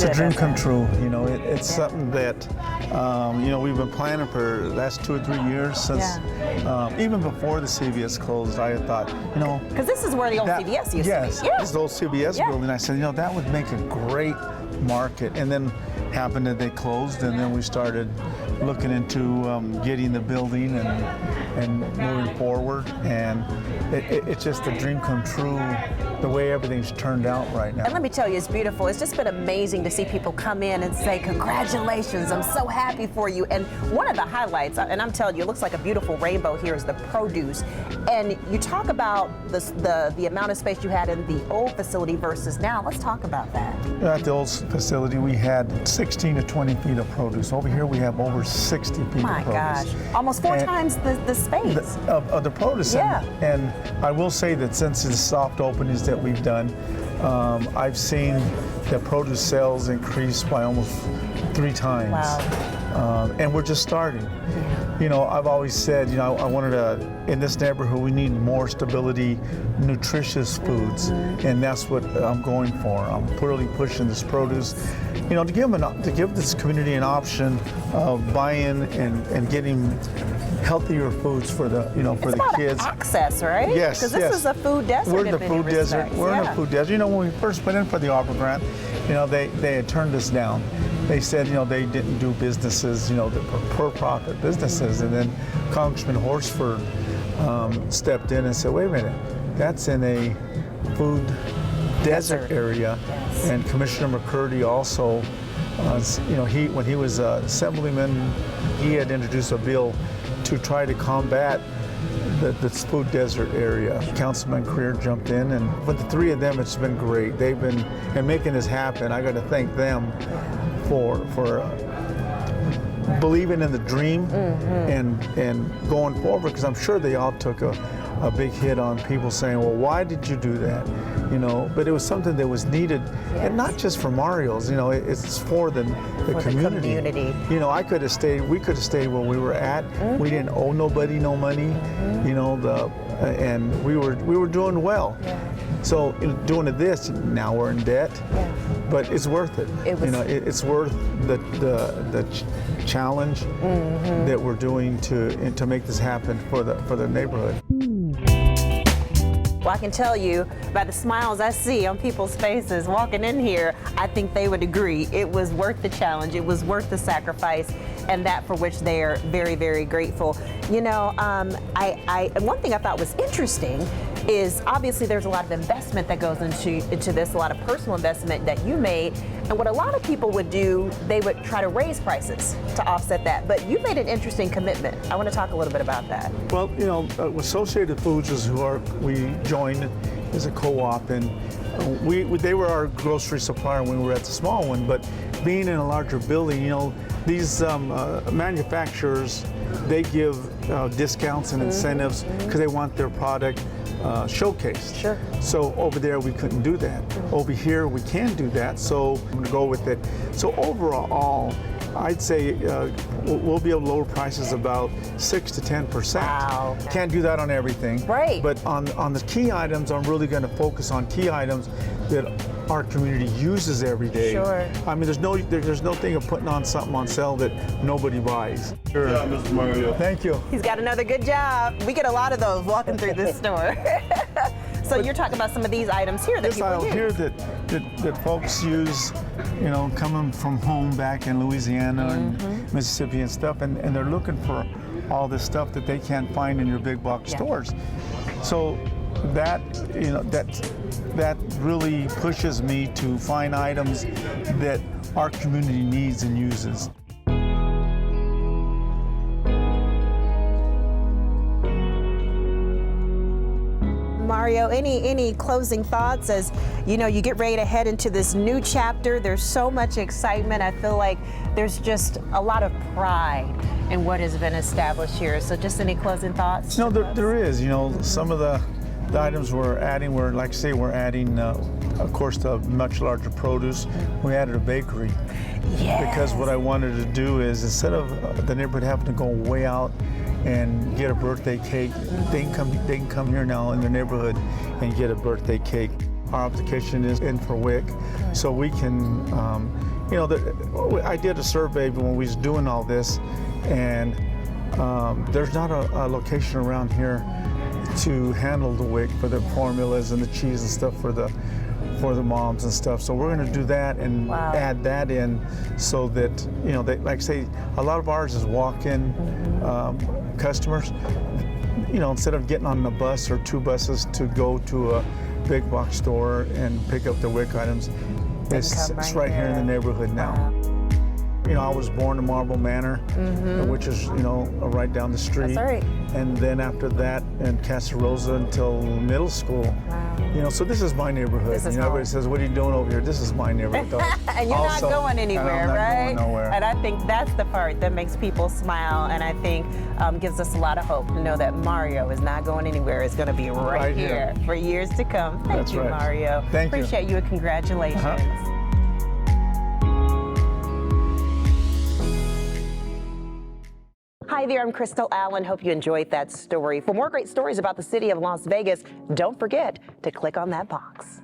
It's a dream come true. You know, it's something that, you know, we've been planning for the last 2 or 3 years since, even before the CVS closed. I had thought, you know, because this is where the old CVS used to be. Yes, this is the old CVS building. I said, you know, that would make a great market. And then happened that they closed, and then we started looking into getting the building and moving forward. And it's just a dream come true, the way everything's turned out right now. And let me tell you, it's beautiful. It's just been amazing to see people come in and say, congratulations, I'm so happy for you. And one of the highlights, and I'm telling you, it looks like a beautiful rainbow here, is the produce. And you talk about the amount of space you had in the old facility versus now. Let's talk about that. At the old facility, we had 16 to 20 feet of produce. Over here, we have over 60 feet of produce. My gosh, almost 4 times the space. Of the produce. Yeah. And I will say that since the soft openings that we've done, I've seen the produce sales increase by almost 3 times. Wow. And we're just starting. Yeah. You know, I've always said, you know, I wanted to, in this neighborhood, we need more stability, nutritious foods, and that's what I'm going for. I'm really pushing this produce, you know, to give this community an option of buying and getting healthier foods for the, you know, for the kids. Access, right? Yes, because this is a food desert. We're in the food desert. We're in a food desert. You know, when we first went in for the Opera Grant, you know, they had turned us down. They said, you know, they didn't do businesses, you know, the for-profit businesses. And then Congressman Horsford stepped in and said, wait a minute, that's in a food desert area. Yes. And Commissioner McCurdy also, you know, when he was Assemblyman, he had introduced a bill to try to combat this food desert area. Councilman Creer jumped in, and with the 3 of them, it's been great. They've been making this happen. I got to thank them for believing in the dream and going forward, because I'm sure they all took a big hit on people saying, well, why did you do that? You know, but it was something that was needed, and not just for Mario's, you know, it's for the community. You know, we could have stayed where we were at. We didn't owe nobody no money, you know, and we were doing well. So doing this, now we're in debt, but it's worth it. You know, it's worth the challenge that we're doing to make this happen for the neighborhood. Well, I can tell you by the smiles I see on people's faces walking in here, I think they would agree it was worth the challenge, it was worth the sacrifice, and that for which they are very, very grateful. You know, one thing I thought was interesting is obviously there's a lot of investment that goes into this, a lot of personal investment that you made. And what a lot of people would do, they would try to raise prices to offset that. But you made an interesting commitment. I want to talk a little bit about that. Well, you know, Associated Foods is we joined as a co-op, and they were our grocery supplier when we were at the small one. But being in a larger building, you know, these manufacturers, they give discounts and incentives because they want their product showcased. Sure. So over there we couldn't do that. Over here we can do that, so I'm going to go with it. So overall, I'd say we'll be able to lower prices about 6 to 10%. Wow. Can't do that on everything. Right. But on the key items, I'm really going to focus on key items that our community uses every day. Sure. I mean, there's no thing of putting on something on sale that nobody buys. Sure. Good job, Mr. Mario. Thank you. He's got another good job. We get a lot of those walking through this store. So you're talking about some of these items here that this people aisle use. here that folks use, you know, coming from home back in Louisiana and Mississippi and stuff, and they're looking for all this stuff that they can't find in your big box stores. So that, you know, that really pushes me to find items that our community needs and uses. Mario, any closing thoughts as you know you get ready to head into this new chapter? There's so much excitement. I feel like there's just a lot of pride in what has been established here. So just any closing thoughts? No, there is. You know, some of the items we're adding, like I say, we're adding, of course, the much larger produce. We added a bakery. Yes. Because what I wanted to do is, instead of the neighborhood having to go way out and get a birthday cake, they can come here now in their neighborhood and get a birthday cake. our application is in for WIC, so we can, you know, I did a survey when we was doing all this, and there's not a location around here to handle the WIC for the formulas and the cheese and stuff for the moms and stuff. So we're going to do that and add that in, so that, you know, they, like say, a lot of ours is walk-in customers. You know, instead of getting on a bus or 2 buses to go to a big box store and pick up the WIC items, it's right here in the neighborhood now. You know, I was born in Marble Manor, which is, you know, right down the street. That's right. And then after that, in Casa Rosa until middle school. Wow. You know, so this is my neighborhood. This is you know, everybody says, "What are you doing over here?" This is my neighborhood. And you're also, not going anywhere, I'm not right? going nowhere. And I think that's the part that makes people smile, and I think gives us a lot of hope to know that Mario is not going anywhere. It's going to be right here for years to come. Thank That's you, right. Mario. Thank you. Appreciate you, and congratulations. Hi there, I'm Crystal Allen. Hope you enjoyed that story. For more great stories about the city of Las Vegas, don't forget to click on that box.